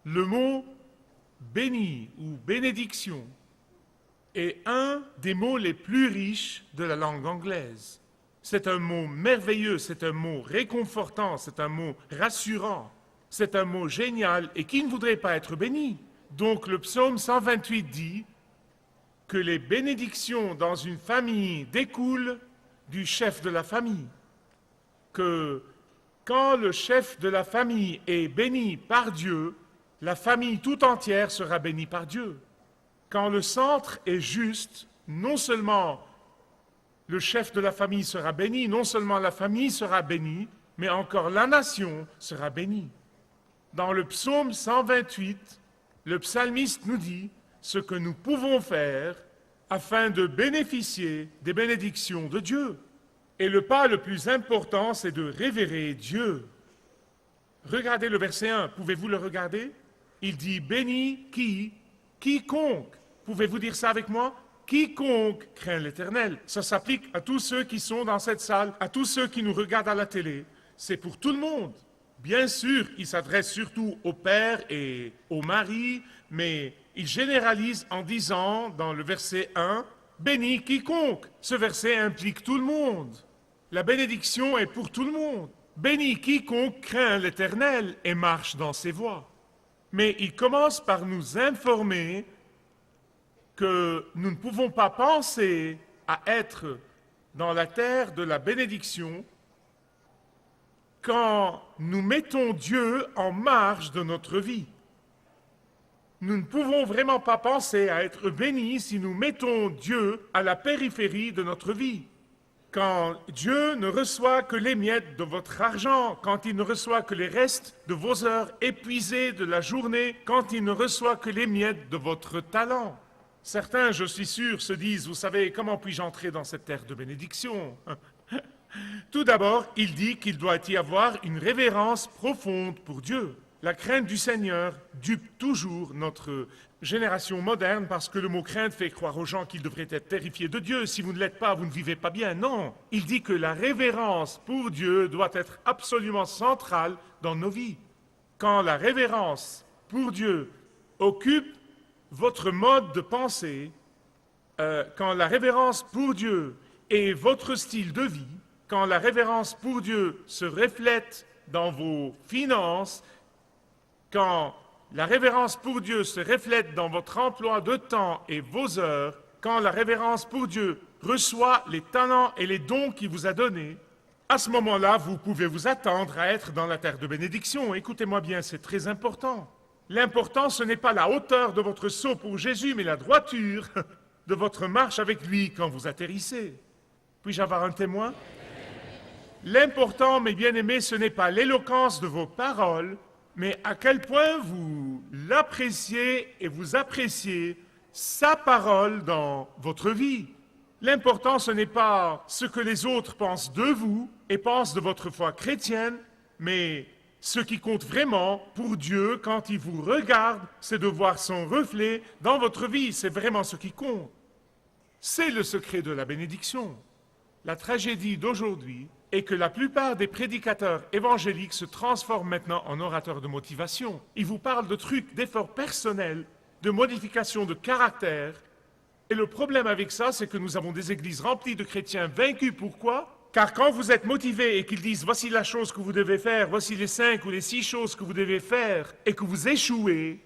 Le mot béni ou bénédiction est un des mots les plus riches de la langue anglaise. C'est un mot merveilleux, c'est un mot réconfortant, c'est un mot rassurant, c'est un mot génial et qui ne voudrait pas être béni? Donc le psaume 128 dit que les bénédictions dans une famille découlent du chef de la famille, que quand le chef de la famille est béni par Dieu, la famille tout entière sera bénie par Dieu. Quand le centre est juste, non seulement le chef de la famille sera béni, non seulement la famille sera bénie, mais encore la nation sera bénie. Dans le psaume 128, le psalmiste nous dit ce que nous pouvons faire afin de bénéficier des bénédictions de Dieu. Et le pas le plus important, c'est de révérer Dieu. Regardez le verset 1, pouvez-vous le regarder? Il dit « Béni qui, quiconque ». Pouvez-vous dire ça avec moi? Quiconque craint l'Éternel. Ça s'applique à tous ceux qui sont dans cette salle, à tous ceux qui nous regardent à la télé. C'est pour tout le monde. Bien sûr, il s'adresse surtout aux pères et aux maris, mais il généralise en disant dans le verset 1, « Béni quiconque ». Ce verset implique tout le monde. La bénédiction est pour tout le monde. Béni quiconque craint l'Éternel et marche dans ses voies. Mais il commence par nous informer que nous ne pouvons pas penser à être dans la terre de la bénédiction quand nous mettons Dieu en marge de notre vie. Nous ne pouvons vraiment pas penser à être bénis si nous mettons Dieu à la périphérie de notre vie. Quand Dieu ne reçoit que les miettes de votre argent, quand il ne reçoit que les restes de vos heures épuisées de la journée, quand il ne reçoit que les miettes de votre talent. Certains, je suis sûr, se disent, vous savez, comment puis-je entrer dans cette terre de bénédiction? Tout d'abord, il dit qu'il doit y avoir une révérence profonde pour Dieu. La crainte du Seigneur dupe toujours notre génération moderne parce que le mot crainte fait croire aux gens qu'ils devraient être terrifiés de Dieu. Si vous ne l'êtes pas, vous ne vivez pas bien. Non, il dit que la révérence pour Dieu doit être absolument centrale dans nos vies. Quand la révérence pour Dieu occupe votre mode de pensée, quand la révérence pour Dieu est votre style de vie, quand la révérence pour Dieu se reflète dans vos finances, quand la révérence pour Dieu se reflète dans votre emploi de temps et vos heures, quand la révérence pour Dieu reçoit les talents et les dons qu'il vous a donnés, à ce moment-là, vous pouvez vous attendre à être dans la terre de bénédiction. Écoutez-moi bien, c'est très important. L'important, ce n'est pas la hauteur de votre saut pour Jésus, mais la droiture de votre marche avec lui quand vous atterrissez. Puis-je avoir un témoin? L'important, mes bien-aimés, ce n'est pas l'éloquence de vos paroles, mais à quel point vous l'appréciez et vous appréciez sa parole dans votre vie. L'important, ce n'est pas ce que les autres pensent de vous et pensent de votre foi chrétienne, mais ce qui compte vraiment pour Dieu quand il vous regarde, c'est de voir son reflet dans votre vie. C'est vraiment ce qui compte. C'est le secret de la bénédiction. La tragédie d'aujourd'hui est que la plupart des prédicateurs évangéliques se transforment maintenant en orateurs de motivation. Ils vous parlent de trucs, d'efforts personnels, de modifications de caractère. Et le problème avec ça, c'est que nous avons des églises remplies de chrétiens vaincus. Pourquoi? Car quand vous êtes motivé et qu'ils disent « voici la chose que vous devez faire, voici les 5 ou les 6 choses que vous devez faire » et que vous échouez,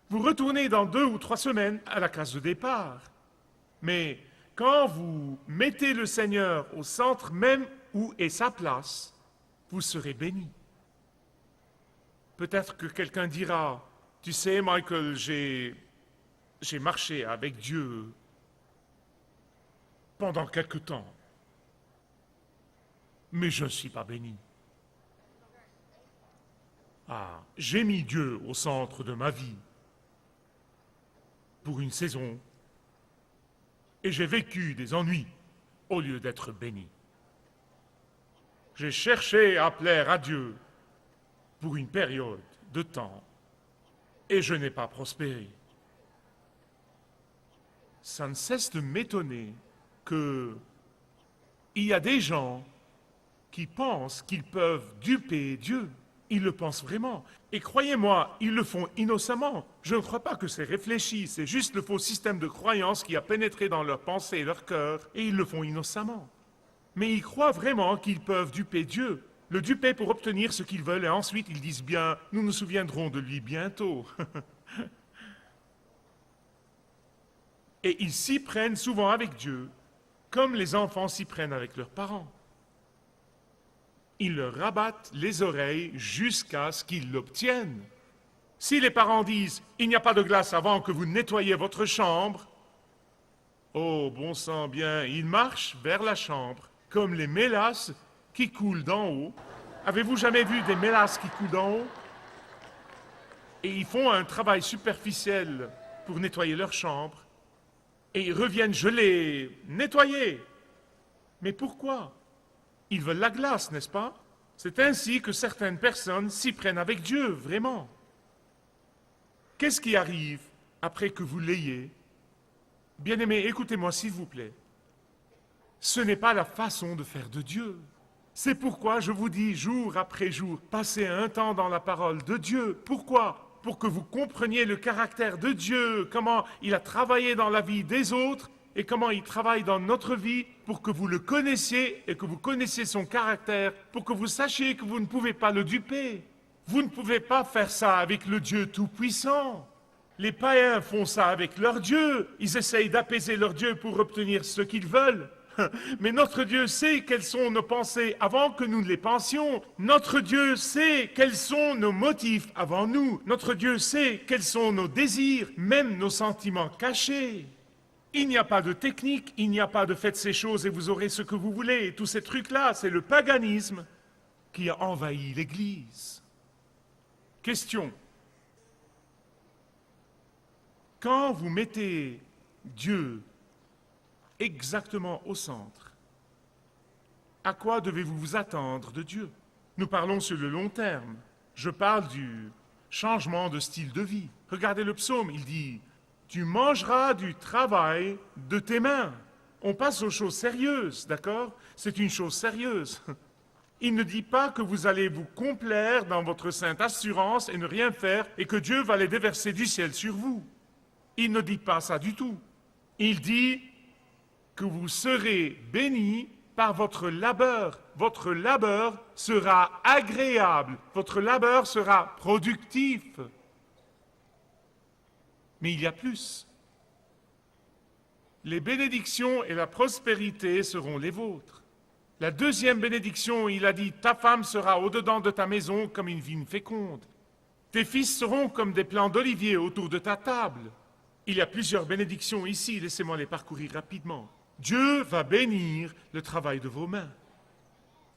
vous retournez dans 2 ou 3 semaines à la case de départ. Mais quand vous mettez le Seigneur au centre même où est sa place, vous serez béni. Peut-être que quelqu'un dira « Tu sais, Michael, j'ai marché avec Dieu pendant quelque temps. Mais je ne suis pas béni. Ah, j'ai mis Dieu au centre de ma vie pour une saison et j'ai vécu des ennuis au lieu d'être béni. J'ai cherché à plaire à Dieu pour une période de temps et je n'ai pas prospéré. Ça ne cesse de m'étonner qu'il y a des gens qui pensent qu'ils peuvent duper Dieu. Ils le pensent vraiment. Et croyez-moi, ils le font innocemment. Je ne crois pas que c'est réfléchi, c'est juste le faux système de croyance qui a pénétré dans leurs pensées et leur cœur, et ils le font innocemment. Mais ils croient vraiment qu'ils peuvent duper Dieu, le duper pour obtenir ce qu'ils veulent, et ensuite ils disent bien, nous nous souviendrons de lui bientôt. Et ils s'y prennent souvent avec Dieu, comme les enfants s'y prennent avec leurs parents. Ils leur rabattent les oreilles jusqu'à ce qu'ils l'obtiennent. Si les parents disent « Il n'y a pas de glace avant que vous nettoyiez votre chambre », oh, bon sang bien, ils marchent vers la chambre, comme les mélasses qui coulent d'en haut. Avez-vous jamais vu des mélasses qui coulent d'en haut? Et ils font un travail superficiel pour nettoyer leur chambre, et ils reviennent, je l'ai nettoyé. Mais pourquoi? Ils veulent la glace, n'est-ce pas? C'est ainsi que certaines personnes s'y prennent avec Dieu, vraiment. Qu'est-ce qui arrive après que vous l'ayez? Bien-aimés, écoutez-moi s'il vous plaît. Ce n'est pas la façon de faire de Dieu. C'est pourquoi je vous dis jour après jour, passez un temps dans la parole de Dieu. Pourquoi? Pour que vous compreniez le caractère de Dieu, comment il a travaillé dans la vie des autres et comment il travaille dans notre vie, pour que vous le connaissiez et que vous connaissiez son caractère, pour que vous sachiez que vous ne pouvez pas le duper. Vous ne pouvez pas faire ça avec le Dieu Tout-Puissant. Les païens font ça avec leur Dieu. Ils essayent d'apaiser leur Dieu pour obtenir ce qu'ils veulent. Mais notre Dieu sait quelles sont nos pensées avant que nous ne les pensions. Notre Dieu sait quels sont nos motifs avant nous. Notre Dieu sait quels sont nos désirs, même nos sentiments cachés. Il n'y a pas de technique, il n'y a pas de faites ces choses et vous aurez ce que vous voulez. Et tous ces trucs-là, c'est le paganisme qui a envahi l'Église. Question. Quand vous mettez Dieu exactement au centre, à quoi devez-vous vous attendre de Dieu? Nous parlons sur le long terme. Je parle du changement de style de vie. Regardez le psaume, il dit « Tu mangeras du travail de tes mains ». On passe aux choses sérieuses, d'accord? C'est une chose sérieuse. Il ne dit pas que vous allez vous complaire dans votre sainte assurance et ne rien faire et que Dieu va les déverser du ciel sur vous. Il ne dit pas ça du tout. Il dit que vous serez bénis par votre labeur. Votre labeur sera agréable. Votre labeur sera productif. Mais il y a plus. Les bénédictions et la prospérité seront les vôtres. La deuxième bénédiction, il a dit, ta femme sera au-dedans de ta maison comme une vigne féconde. Tes fils seront comme des plants d'olivier autour de ta table. Il y a plusieurs bénédictions ici, laissez-moi les parcourir rapidement. Dieu va bénir le travail de vos mains.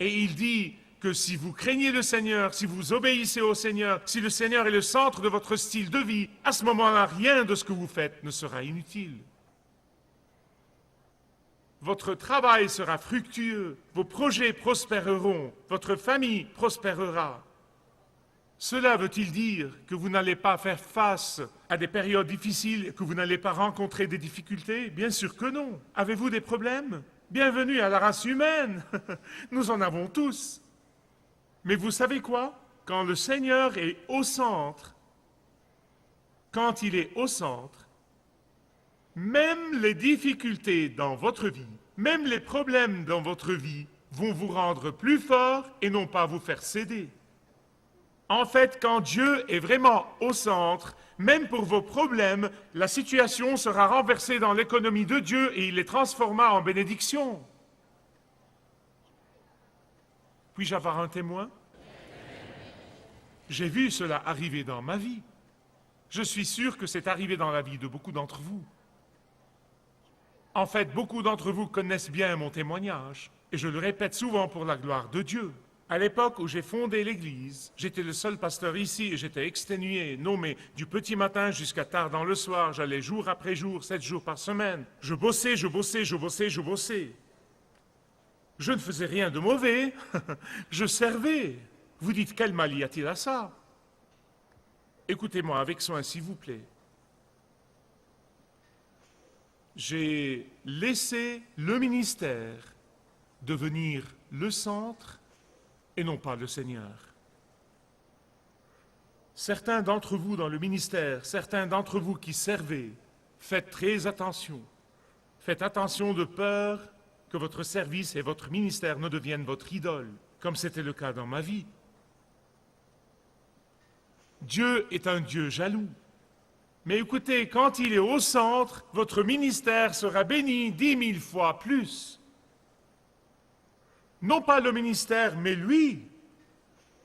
Et il dit que si vous craignez le Seigneur, si vous obéissez au Seigneur, si le Seigneur est le centre de votre style de vie, à ce moment-là, rien de ce que vous faites ne sera inutile. Votre travail sera fructueux, vos projets prospéreront, votre famille prospérera. Cela veut-il dire que vous n'allez pas faire face à des périodes difficiles, que vous n'allez pas rencontrer des difficultés? Bien sûr que non. Avez-vous des problèmes? Bienvenue à la race humaine. Nous en avons tous. Mais vous savez quoi? Quand le Seigneur est au centre, quand il est au centre, même les difficultés dans votre vie, même les problèmes dans votre vie vont vous rendre plus fort et non pas vous faire céder. En fait, quand Dieu est vraiment au centre, même pour vos problèmes, la situation sera renversée dans l'économie de Dieu et il les transformera en bénédiction. Puis-je avoir un témoin? J'ai vu cela arriver dans ma vie. Je suis sûr que c'est arrivé dans la vie de beaucoup d'entre vous. En fait, beaucoup d'entre vous connaissent bien mon témoignage, et je le répète souvent pour la gloire de Dieu. À l'époque où j'ai fondé l'Église, j'étais le seul pasteur ici et j'étais exténué. Non, mais du petit matin jusqu'à tard dans le soir, j'allais jour après jour, 7 jours par semaine. Je bossais. Je ne faisais rien de mauvais, je servais. Vous dites, quel mal y a-t-il à ça? Écoutez-moi avec soin, s'il vous plaît. J'ai laissé le ministère devenir le centre et non pas le Seigneur. Certains d'entre vous dans le ministère, certains d'entre vous qui servez, faites très attention. Faites attention de peur que votre service et votre ministère ne deviennent votre idole, comme c'était le cas dans ma vie. Dieu est un Dieu jaloux. Mais écoutez, quand il est au centre, votre ministère sera béni 10 000 fois plus. Non pas le ministère, mais lui.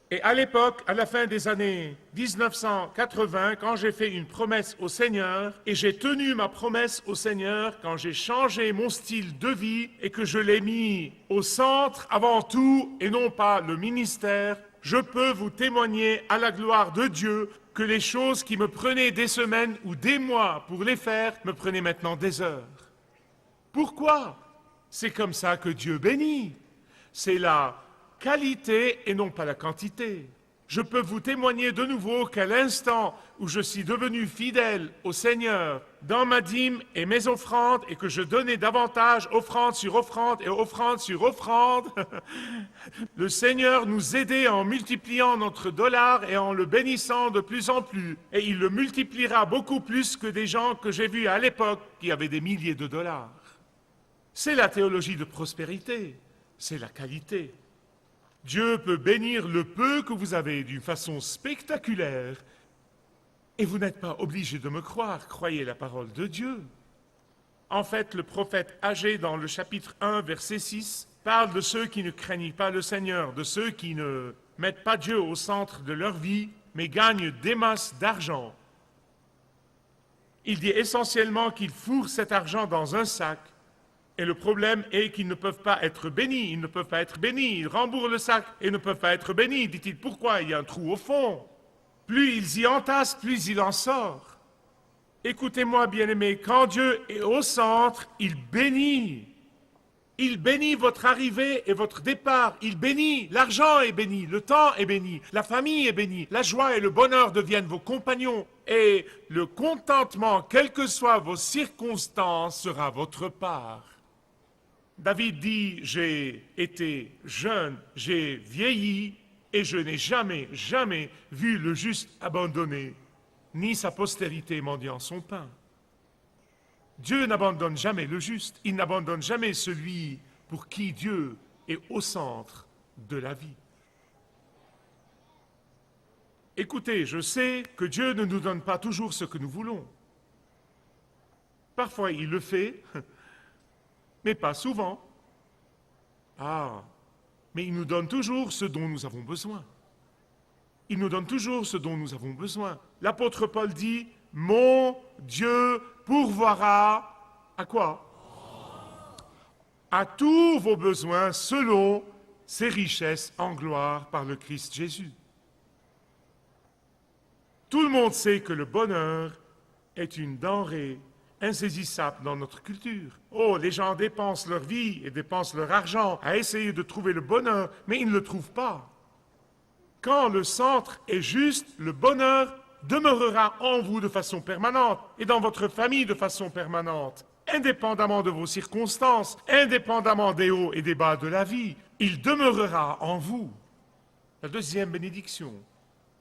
Et à l'époque, à la fin des années 1980, quand j'ai fait une promesse au Seigneur, et j'ai tenu ma promesse au Seigneur quand j'ai changé mon style de vie et que je l'ai mis au centre avant tout, et non pas le ministère, je peux vous témoigner à la gloire de Dieu que les choses qui me prenaient des semaines ou des mois pour les faire me prenaient maintenant des heures. Pourquoi? C'est comme ça que Dieu bénit. C'est la qualité et non pas la quantité. Je peux vous témoigner de nouveau qu'à l'instant où je suis devenu fidèle au Seigneur dans ma dîme et mes offrandes et que je donnais davantage offrande sur offrande et offrande sur offrande, le Seigneur nous aidait en multipliant notre dollar et en le bénissant de plus en plus. Et il le multipliera beaucoup plus que des gens que j'ai vus à l'époque qui avaient des milliers de dollars. C'est la théologie de prospérité, c'est la qualité. Dieu peut bénir le peu que vous avez d'une façon spectaculaire. Et vous n'êtes pas obligé de me croire, croyez la parole de Dieu. En fait, le prophète Agé, dans le chapitre 1, verset 6, parle de ceux qui ne craignent pas le Seigneur, de ceux qui ne mettent pas Dieu au centre de leur vie, mais gagnent des masses d'argent. Il dit essentiellement qu'ils fourrent cet argent dans un sac. Et le problème est qu'ils ne peuvent pas être bénis, ils ne peuvent pas être bénis, ils rembourrent le sac et ne peuvent pas être bénis. Dit-il, pourquoi? Il y a un trou au fond. Plus ils y entassent, plus il en sort. Écoutez-moi, bien-aimés, quand Dieu est au centre, il bénit. Il bénit votre arrivée et votre départ. Il bénit, l'argent est béni, le temps est béni, la famille est bénie, la joie et le bonheur deviennent vos compagnons. Et le contentement, quelles que soient vos circonstances, sera votre part. David dit, j'ai été jeune, j'ai vieilli, et je n'ai jamais, jamais vu le juste abandonné, ni sa postérité mendiant son pain. Dieu n'abandonne jamais le juste, il n'abandonne jamais celui pour qui Dieu est au centre de la vie. Écoutez, je sais que Dieu ne nous donne pas toujours ce que nous voulons. Parfois il le fait, mais pas souvent. Ah, mais il nous donne toujours ce dont nous avons besoin. Il nous donne toujours ce dont nous avons besoin. L'apôtre Paul dit, « Mon Dieu pourvoira à quoi? À tous vos besoins selon ses richesses en gloire par le Christ Jésus. » Tout le monde sait que le bonheur est une denrée insaisissable dans notre culture. Oh, les gens dépensent leur vie et dépensent leur argent à essayer de trouver le bonheur, mais ils ne le trouvent pas. Quand le centre est juste, le bonheur demeurera en vous de façon permanente et dans votre famille de façon permanente, indépendamment de vos circonstances, indépendamment des hauts et des bas de la vie. Il demeurera en vous. La deuxième bénédiction,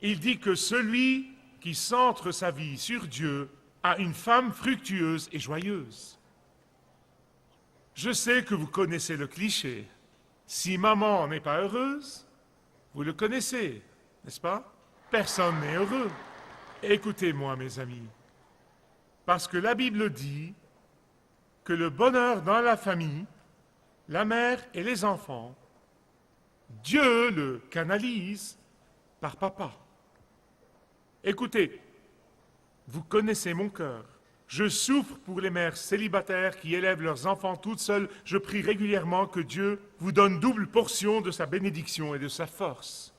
il dit que celui qui centre sa vie sur Dieu a une femme fructueuse et joyeuse. Je sais que vous connaissez le cliché. Si maman n'est pas heureuse, vous le connaissez, n'est-ce pas? Personne n'est heureux. Écoutez-moi, mes amis, parce que la Bible dit que le bonheur dans la famille, la mère et les enfants, Dieu le canalise par papa. Écoutez, vous connaissez mon cœur. Je souffre pour les mères célibataires qui élèvent leurs enfants toutes seules. Je prie régulièrement que Dieu vous donne double portion de sa bénédiction et de sa force.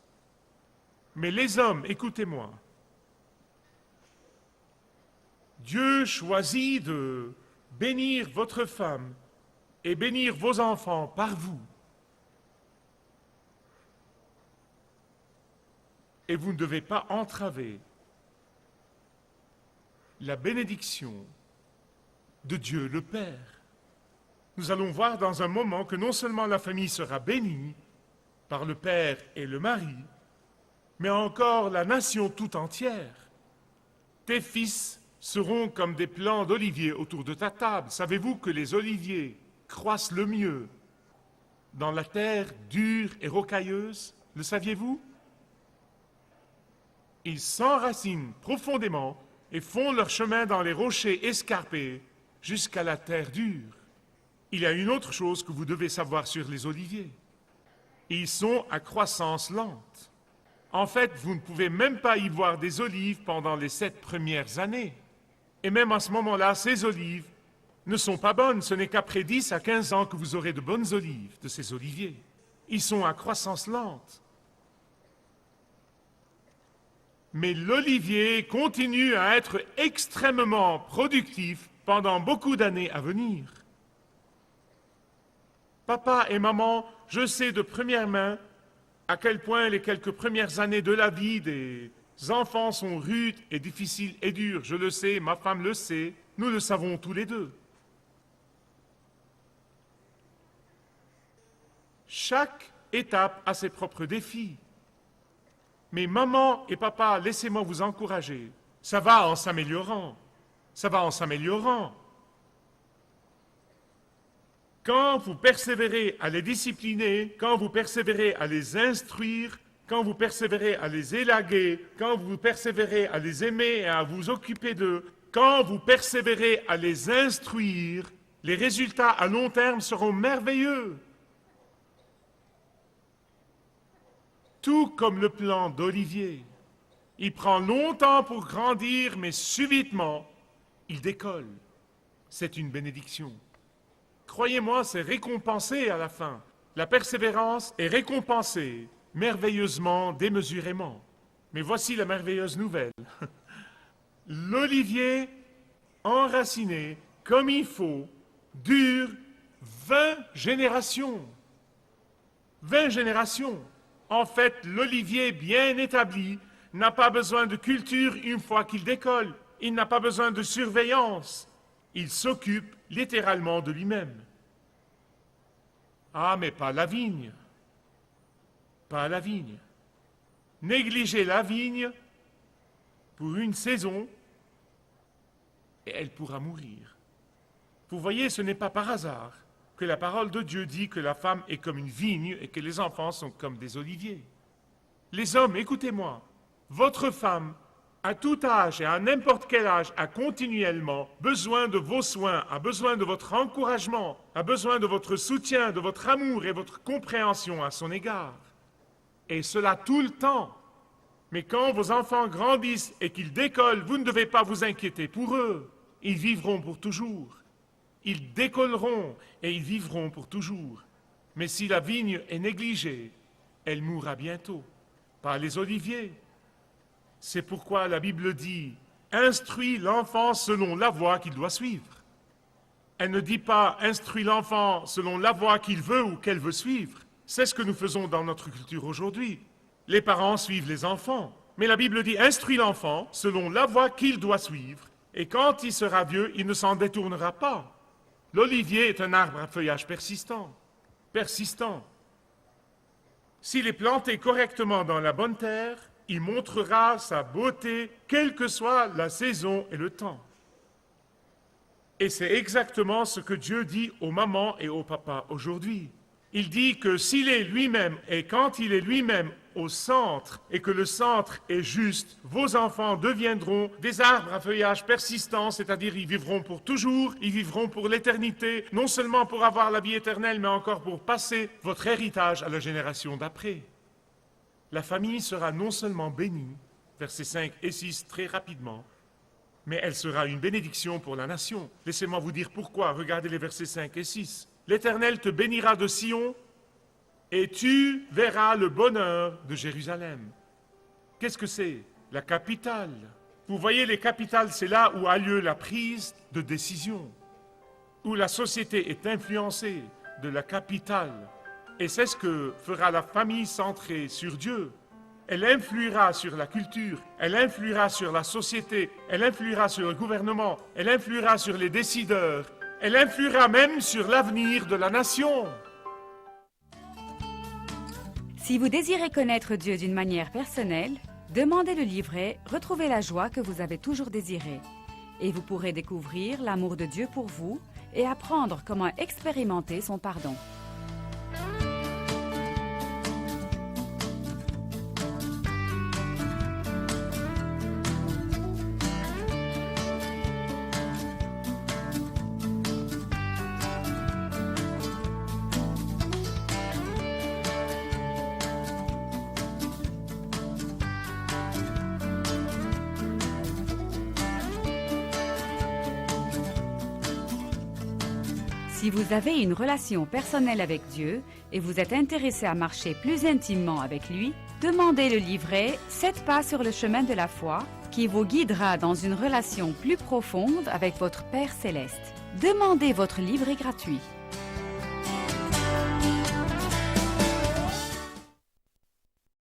Mais les hommes, écoutez-moi. Dieu choisit de bénir votre femme et bénir vos enfants par vous. Et vous ne devez pas entraver la bénédiction de Dieu le Père. Nous allons voir dans un moment que non seulement la famille sera bénie par le Père et le mari, mais encore la nation tout entière. Tes fils seront comme des plants d'olivier autour de ta table. Savez-vous que les oliviers croissent le mieux dans la terre dure et rocailleuse? Le saviez-vous? Ils s'enracinent profondément et font leur chemin dans les rochers escarpés jusqu'à la terre dure. Il y a une autre chose que vous devez savoir sur les oliviers. Ils sont à croissance lente. En fait, vous ne pouvez même pas y voir des olives pendant les 7 premières années. Et même à ce moment-là, ces olives ne sont pas bonnes. Ce n'est qu'après 10 à 15 ans que vous aurez de bonnes olives de ces oliviers. Ils sont à croissance lente. Mais l'olivier continue à être extrêmement productif pendant beaucoup d'années à venir. Papa et maman, je sais de première main à quel point les quelques premières années de la vie des enfants sont rudes et difficiles et dures. Je le sais, ma femme le sait, nous le savons tous les deux. Chaque étape a ses propres défis. Mais maman et papa, laissez-moi vous encourager. Ça va en s'améliorant. Ça va en s'améliorant. Quand vous persévérez à les discipliner, quand vous persévérez à les instruire, quand vous persévérez à les élaguer, quand vous persévérez à les aimer et à vous occuper d'eux, quand vous persévérez à les instruire, les résultats à long terme seront merveilleux. Tout comme le plant d'olivier. Il prend longtemps pour grandir, mais subitement, il décolle. C'est une bénédiction. Croyez-moi, c'est récompensé à la fin. La persévérance est récompensée, merveilleusement, démesurément. Mais voici la merveilleuse nouvelle. L'olivier, enraciné comme il faut, dure 20 générations. 20 générations. En fait, l'olivier bien établi n'a pas besoin de culture une fois qu'il décolle. Il n'a pas besoin de surveillance. Il s'occupe littéralement de lui-même. Ah, mais pas la vigne. Pas la vigne. Négligez la vigne pour une saison et elle pourra mourir. Vous voyez, ce n'est pas par hasard que la parole de Dieu dit que la femme est comme une vigne et que les enfants sont comme des oliviers. Les hommes, écoutez-moi, votre femme, à tout âge et à n'importe quel âge, a continuellement besoin de vos soins, a besoin de votre encouragement, a besoin de votre soutien, de votre amour et votre compréhension à son égard. Et cela tout le temps. Mais quand vos enfants grandissent et qu'ils décollent, vous ne devez pas vous inquiéter pour eux. Ils vivront pour toujours. Ils décolleront et ils vivront pour toujours. Mais si la vigne est négligée, elle mourra bientôt. Pas les oliviers. C'est pourquoi la Bible dit « Instruis l'enfant selon la voie qu'il doit suivre ». Elle ne dit pas « Instruis l'enfant selon la voie qu'il veut ou qu'elle veut suivre ». C'est ce que nous faisons dans notre culture aujourd'hui. Les parents suivent les enfants. Mais la Bible dit « Instruis l'enfant selon la voie qu'il doit suivre, et quand il sera vieux, il ne s'en détournera pas ». L'olivier est un arbre à feuillage persistant. Persistant. S'il est planté correctement dans la bonne terre, il montrera sa beauté, quelle que soit la saison et le temps. Et c'est exactement ce que Dieu dit aux mamans et aux papas aujourd'hui. Il dit que s'il est lui-même, et quand il est lui-même au centre, et que le centre est juste, vos enfants deviendront des arbres à feuillage persistant, c'est-à-dire ils vivront pour toujours, ils vivront pour l'éternité, non seulement pour avoir la vie éternelle, mais encore pour passer votre héritage à la génération d'après. La famille sera non seulement bénie, versets 5 et 6 très rapidement, mais elle sera une bénédiction pour la nation. Laissez-moi vous dire pourquoi. Regardez les versets 5 et 6. L'Éternel te bénira de Sion et tu verras le bonheur de Jérusalem. Qu'est-ce que c'est? La capitale. Vous voyez, les capitales, c'est là où a lieu la prise de décision, où la société est influencée de la capitale. Et c'est ce que fera la famille centrée sur Dieu. Elle influera sur la culture, elle influera sur la société, elle influera sur le gouvernement, elle influera sur les décideurs, elle influera même sur l'avenir de la nation. Si vous désirez connaître Dieu d'une manière personnelle, demandez le livret « Retrouvez la joie que vous avez toujours désirée » et vous pourrez découvrir l'amour de Dieu pour vous et apprendre comment expérimenter son pardon. Si vous avez une relation personnelle avec Dieu et vous êtes intéressé à marcher plus intimement avec lui, demandez le livret « 7 pas sur le chemin de la foi » qui vous guidera dans une relation plus profonde avec votre Père Céleste. Demandez votre livret gratuit.